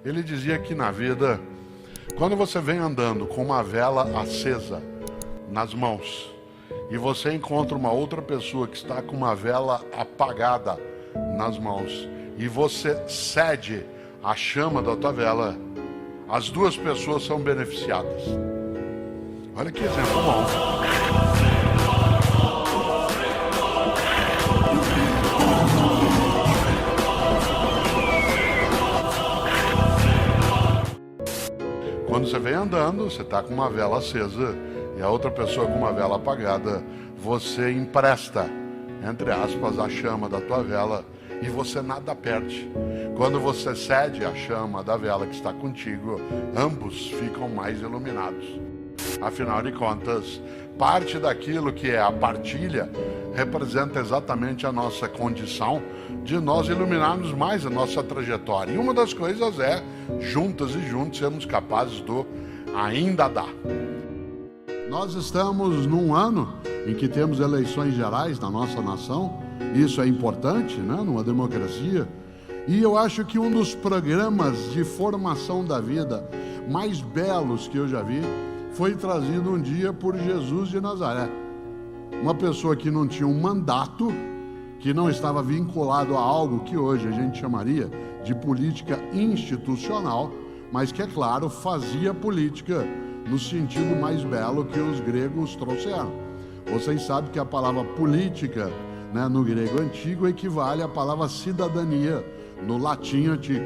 Ele dizia que na vida, quando você vem andando com uma vela acesa nas mãos e você encontra uma outra pessoa que está com uma vela apagada nas mãos e você cede a chama da tua vela, as duas pessoas são beneficiadas. Olha que exemplo bom. Quando você vem andando, você está com uma vela acesa e a outra pessoa com uma vela apagada, você empresta, entre aspas, a chama da tua vela e você nada perde. Quando você cede a chama da vela que está contigo, ambos ficam mais iluminados. Afinal de contas, parte daquilo que é a partilha representa exatamente a nossa condição de nós iluminarmos mais a nossa trajetória. E uma das coisas é, juntas e juntos, sermos capazes do ainda dar. Nós estamos num ano em que temos eleições gerais na nossa nação. Isso é importante, né, numa democracia. E eu acho que um dos programas de formação da vida mais belos que eu já vi foi trazido um dia por Jesus de Nazaré. Uma pessoa que não tinha um mandato, que não estava vinculado a algo que hoje a gente chamaria de política institucional, mas que, é claro, fazia política no sentido mais belo que os gregos trouxeram. Vocês sabem que a palavra política, né, no grego antigo equivale à palavra cidadania no latim antigo.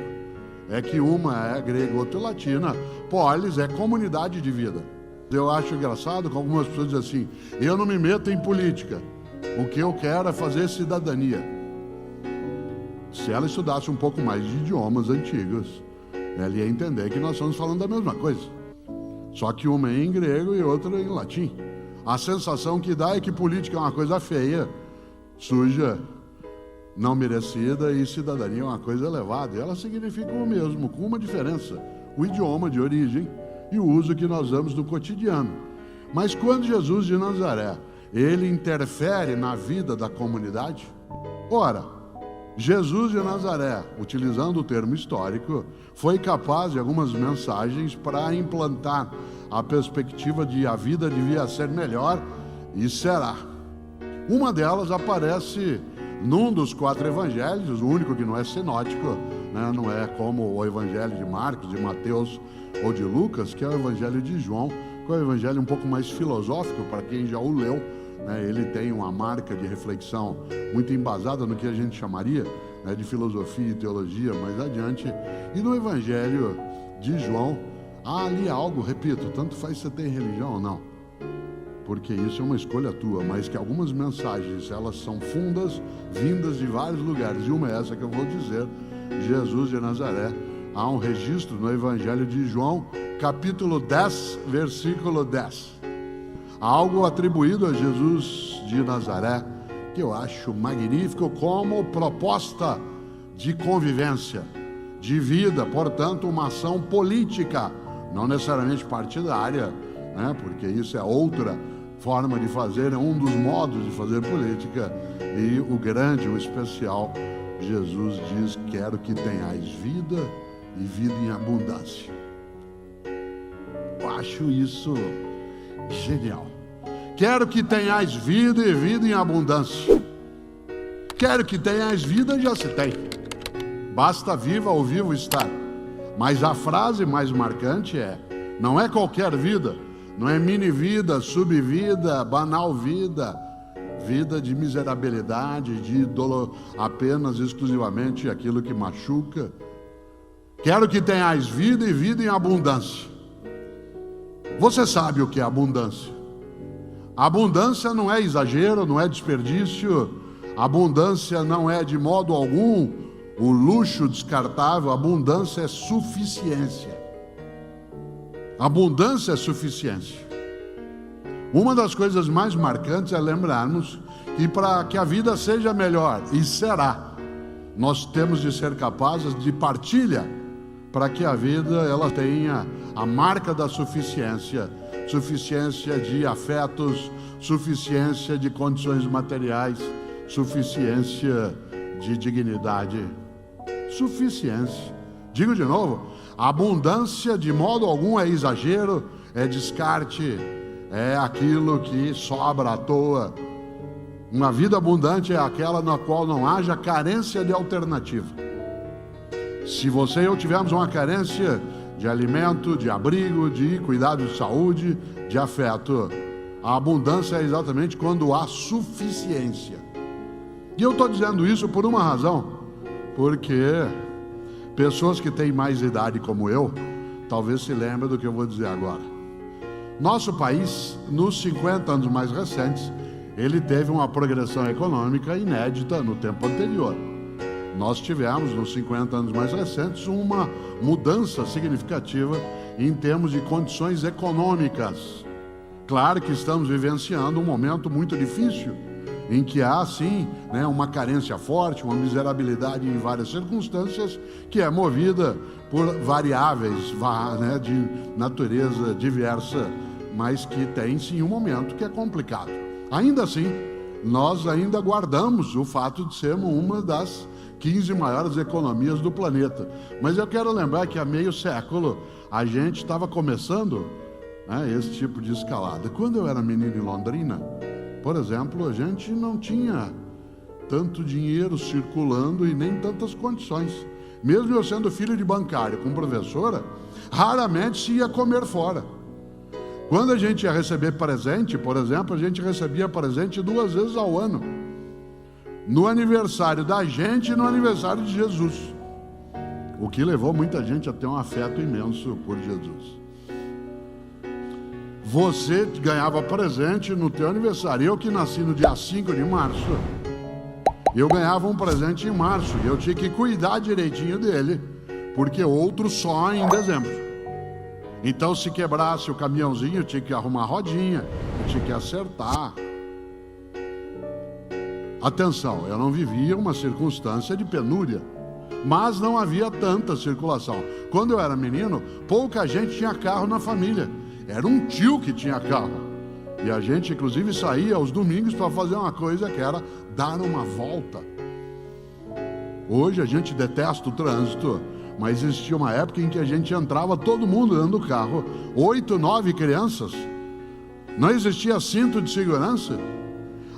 É que uma é grega, outra é latina. Polis é comunidade de vida. Eu acho engraçado que algumas pessoas dizem assim: eu não me meto em política, o que eu quero é fazer cidadania. Se ela estudasse um pouco mais de idiomas antigos, ela ia entender que nós estamos falando da mesma coisa, só que uma é em grego e outra em latim. A sensação que dá é que política é uma coisa feia, suja, não merecida, e cidadania é uma coisa elevada. E ela significa o mesmo, com uma diferença: o idioma de origem e o uso que nós damos no cotidiano. Mas quando Jesus de Nazaré, ele interfere na vida da comunidade, ora, Jesus de Nazaré, utilizando o termo histórico, foi capaz de algumas mensagens para implantar a perspectiva de a vida devia ser melhor, e será. Uma delas aparece num dos 4 evangelhos, o único que não é sinótico, né? Não é como o evangelho de Marcos, de Mateus ou de Lucas, que é o evangelho de João, que é um evangelho um pouco mais filosófico para quem já o leu, né? Ele tem uma marca de reflexão muito embasada no que a gente chamaria, né, de filosofia e teologia mais adiante. E no evangelho de João há ali algo, repito, tanto faz se você tem religião ou não, porque isso é uma escolha tua, mas que algumas mensagens, elas são fundas, vindas de vários lugares, e uma é essa que eu vou dizer: Jesus de Nazaré. Há um registro no Evangelho de João, capítulo 10, versículo 10. Algo atribuído a Jesus de Nazaré, que eu acho magnífico como proposta de convivência, de vida, portanto, uma ação política, não necessariamente partidária, né? Porque isso é outra forma de fazer, é um dos modos de fazer política. E o grande, o especial, Jesus diz: quero que tenhais vida e vida em abundância. Eu acho isso genial. Quero que tenhais vida e vida em abundância. Quero que tenhais vida, já se tem. Basta viva ou vivo estar. Mas a frase mais marcante é: não é qualquer vida, não é mini vida, subvida, banal vida, vida de miserabilidade, de dolo, apenas exclusivamente aquilo que machuca. Quero que tenhais vida e vida em abundância. Você sabe o que é abundância? Abundância não é exagero, não é desperdício. Abundância não é de modo algum o luxo descartável. Abundância é suficiência. Abundância é suficiência. Uma das coisas mais marcantes é lembrarmos que para que a vida seja melhor, e será, nós temos de ser capazes de partilha, para que a vida ela tenha a marca da suficiência, suficiência de afetos, suficiência de condições materiais, suficiência de dignidade, suficiência Digo de novo, abundância de modo algum é exagero, é descarte, é aquilo que sobra à toa. Uma vida abundante é aquela na qual não haja carência de alternativa. Se você e eu tivermos uma carência de alimento, de abrigo, de cuidado de saúde, de afeto, a abundância é exatamente quando há suficiência. E eu estou dizendo isso por uma razão, porque pessoas que têm mais idade como eu, talvez se lembrem do que eu vou dizer agora. Nosso país, nos 50 anos mais recentes, ele teve uma progressão econômica inédita no tempo anterior. Nós tivemos, nos 50 anos mais recentes, uma mudança significativa em termos de condições econômicas. Claro que estamos vivenciando um momento muito difícil, em que há, sim, uma carência forte, uma miserabilidade em várias circunstâncias, que é movida por variáveis de natureza diversa, mas que tem, sim, um momento que é complicado. Ainda assim, nós ainda guardamos o fato de sermos uma das 15 maiores economias do planeta. Mas eu quero lembrar que há meio século a gente estava começando esse tipo de escalada. Quando eu era menino em Londrina, por exemplo, a gente não tinha tanto dinheiro circulando e nem tantas condições. Mesmo eu sendo filho de bancário com professora, raramente se ia comer fora. Quando a gente ia receber presente, por exemplo, a gente recebia presente 2 vezes ao ano. No aniversário da gente e no aniversário de Jesus. O que levou muita gente a ter um afeto imenso por Jesus. Você ganhava presente no teu aniversário. Eu que nasci no dia 5 de março, eu ganhava um presente em março. E eu tinha que cuidar direitinho dele, porque outro só em dezembro. Então, se quebrasse o caminhãozinho, eu tinha que arrumar a rodinha, eu tinha que acertar. Atenção, eu não vivia uma circunstância de penúria, mas não havia tanta circulação. Quando eu era menino, pouca gente tinha carro na família. Era um tio que tinha carro. E a gente, inclusive, saía aos domingos para fazer uma coisa que era dar uma volta. Hoje a gente detesta o trânsito, mas existia uma época em que a gente entrava todo mundo dentro do carro, 8, 9 crianças. Não existia cinto de segurança.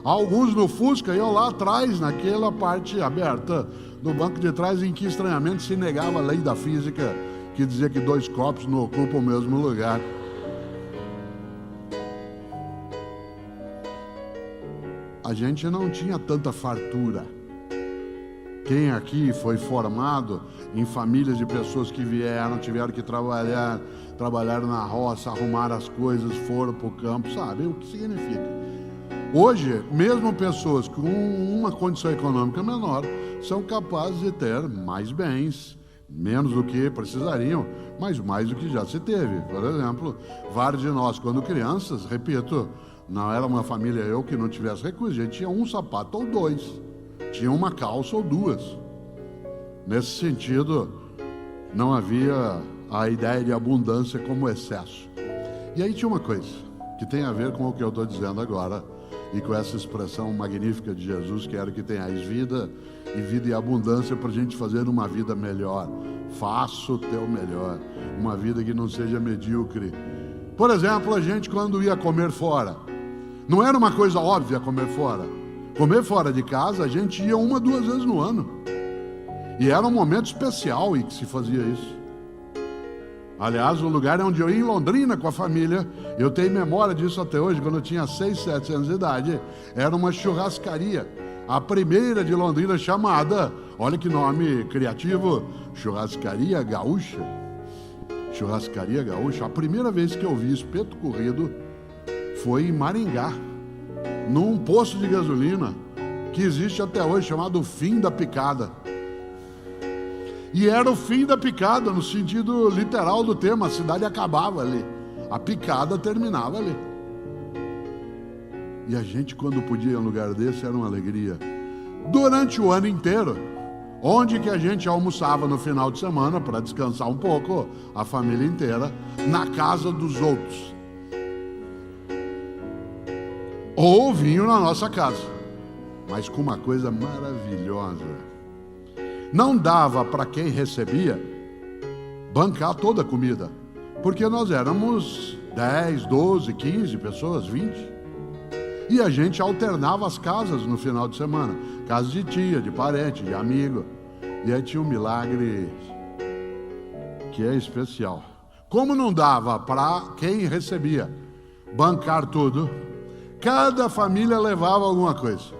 Alguns no Fusca iam lá atrás, naquela parte aberta do banco de trás, em que estranhamente se negava a lei da física, que dizia que 2 corpos não ocupam o mesmo lugar. A gente não tinha tanta fartura. Quem aqui foi formado em famílias de pessoas que tiveram que trabalhar na roça, arrumar as coisas, foram para o campo, sabe o que significa? Hoje, mesmo pessoas com uma condição econômica menor são capazes de ter mais bens, menos do que precisariam, mas mais do que já se teve. Por exemplo, vários de nós, quando crianças, repito, não era uma família que não tivesse recursos, a gente tinha um sapato ou 2. Tinha uma calça ou 2. Nesse sentido, não havia a ideia de abundância como excesso. E aí tinha uma coisa que tem a ver com o que eu estou dizendo agora e com essa expressão magnífica de Jesus: quero que tenhais vida e abundância, para a gente fazer uma vida melhor. Faça o teu melhor, uma vida que não seja medíocre. Por exemplo, a gente quando ia comer fora, não era uma coisa óbvia comer fora. Comer fora de casa, a gente ia 1, 2 vezes no ano. E era um momento especial em que se fazia isso. Aliás, o lugar onde eu ia em Londrina com a família, eu tenho memória disso até hoje, quando eu tinha 6, 7 anos de idade, era uma churrascaria. A primeira de Londrina chamada, olha que nome criativo, Churrascaria Gaúcha. Churrascaria Gaúcha. A primeira vez que eu vi espeto corrido foi em Maringá, num posto de gasolina que existe até hoje, chamado Fim da Picada. E era o fim da picada no sentido literal do termo. A cidade acabava ali, a picada terminava ali. E a gente, quando podia ir a um lugar desse, era uma alegria. Durante o ano inteiro, onde que a gente almoçava no final de semana para descansar um pouco, a família inteira, na casa dos outros. Ou vinham na nossa casa, mas com uma coisa maravilhosa. Não dava para quem recebia bancar toda a comida, porque nós éramos 10, 12, 15 pessoas, 20. E a gente alternava as casas no final de semana, casa de tia, de parente, de amigo. E aí tinha um milagre que é especial. Como não dava para quem recebia bancar tudo, cada família levava alguma coisa.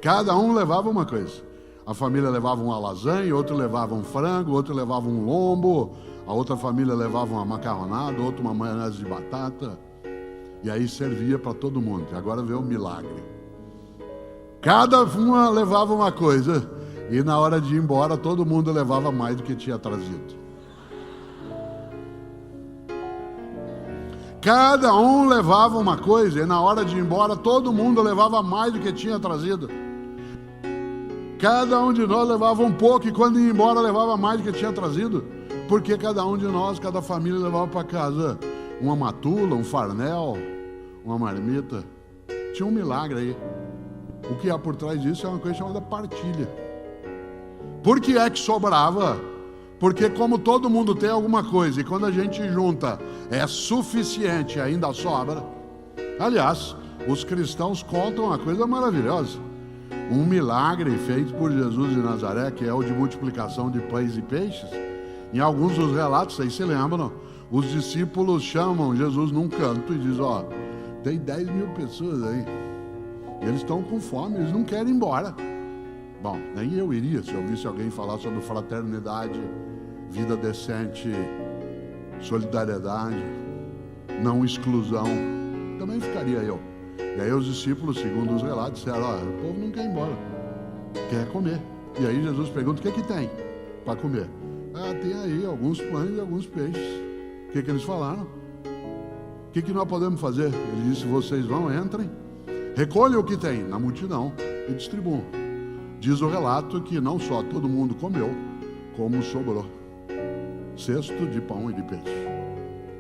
Cada um levava uma coisa. A família levava uma lasanha, outro levava um frango, outro levava um lombo, a outra família levava uma macarronada, outra uma maionese de batata. E aí servia para todo mundo. E agora vê o milagre. Cada uma levava uma coisa, e na hora de ir embora, todo mundo levava mais do que tinha trazido. Cada um levava uma coisa, e na hora de ir embora, todo mundo levava mais do que tinha trazido. Cada um de nós levava um pouco, e quando ia embora, levava mais do que tinha trazido. Porque cada um de nós, cada família levava para casa uma matula, um farnel, uma marmita. Tinha um milagre aí. O que há por trás disso é uma coisa chamada partilha. Por que é que sobrava? Porque como todo mundo tem alguma coisa, e quando a gente junta é suficiente, ainda sobra. Aliás, os cristãos contam uma coisa maravilhosa. Um milagre feito por Jesus de Nazaré, que é o de multiplicação de pães e peixes. Em alguns dos relatos, vocês se lembram, os discípulos chamam Jesus num canto e dizem, ó, tem 10 mil pessoas aí. Eles estão com fome, eles não querem ir embora. Bom, nem eu iria se eu visse alguém falar sobre fraternidade, vida decente, solidariedade, não exclusão. Também ficaria eu. E aí os discípulos, segundo os relatos, disseram, ó, o povo não quer ir embora, quer comer. E aí Jesus pergunta, o que tem para comer? Ah, tem aí alguns pães e alguns peixes. O que eles falaram? O que nós podemos fazer? Ele disse, vocês vão, entrem, recolham o que tem na multidão e distribuam. Diz o relato que não só todo mundo comeu, como sobrou. Cesto de pão e de peixe.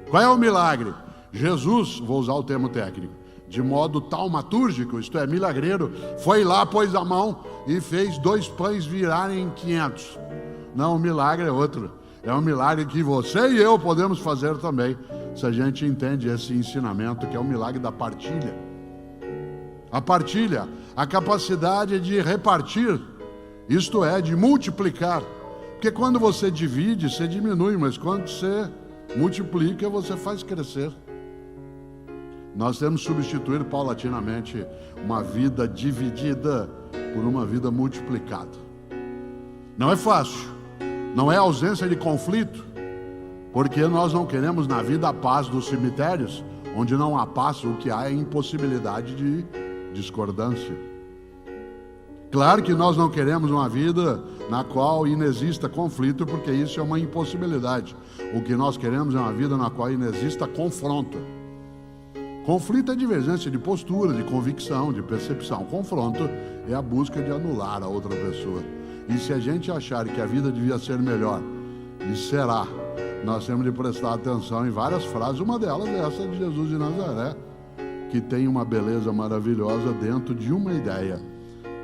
Qual é o milagre? Jesus, vou usar o termo técnico, de modo taumatúrgico, isto é, milagreiro, foi lá, pôs a mão e fez 2 pães virarem 500. Não, o milagre é outro. É um milagre que você e eu podemos fazer também, se a gente entende esse ensinamento, que é o milagre da partilha. A partilha, a capacidade de repartir, isto é, de multiplicar. Porque quando você divide, você diminui, mas quando você multiplica, você faz crescer. Nós temos que substituir paulatinamente uma vida dividida por uma vida multiplicada. Não é fácil, não é ausência de conflito, porque nós não queremos na vida a paz dos cemitérios, onde não há paz, o que há é impossibilidade de discordância. Claro que nós não queremos uma vida na qual inexista conflito, porque isso é uma impossibilidade. O que nós queremos é uma vida na qual inexista confronto. Conflito é divergência de postura, de convicção, de percepção. Confronto é a busca de anular a outra pessoa. E se a gente achar que a vida devia ser melhor, e será, nós temos de prestar atenção em várias frases. Uma delas é essa de Jesus de Nazaré, que tem uma beleza maravilhosa dentro de uma ideia.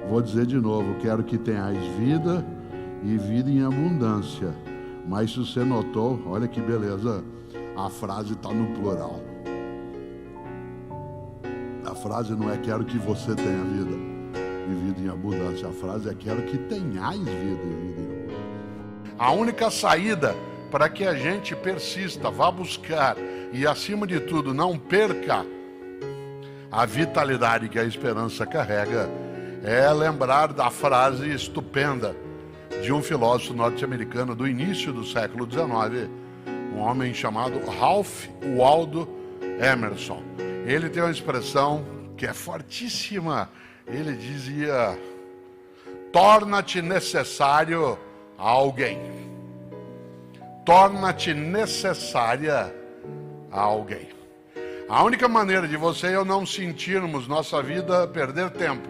Vou dizer de novo, quero que tenhais vida e vida em abundância. Mas se você notou, olha que beleza, a frase está no plural. A frase não é quero que você tenha vida e vida em abundância. A frase é quero que tenhais vida e vida em abundância. A única saída para que a gente persista, vá buscar e, acima de tudo, não perca a vitalidade que a esperança carrega, é lembrar da frase estupenda de um filósofo norte-americano do início do século XIX, um homem chamado Ralph Waldo Emerson. Ele tem uma expressão que é fortíssima. Ele dizia, torna-te necessário a alguém. Torna-te necessária a alguém. A única maneira de você e eu não sentirmos nossa vida perder tempo,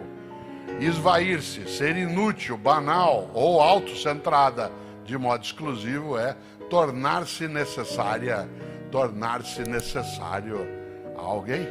esvair-se, ser inútil, banal ou autocentrada de modo exclusivo é tornar-se necessária, tornar-se necessário a alguém.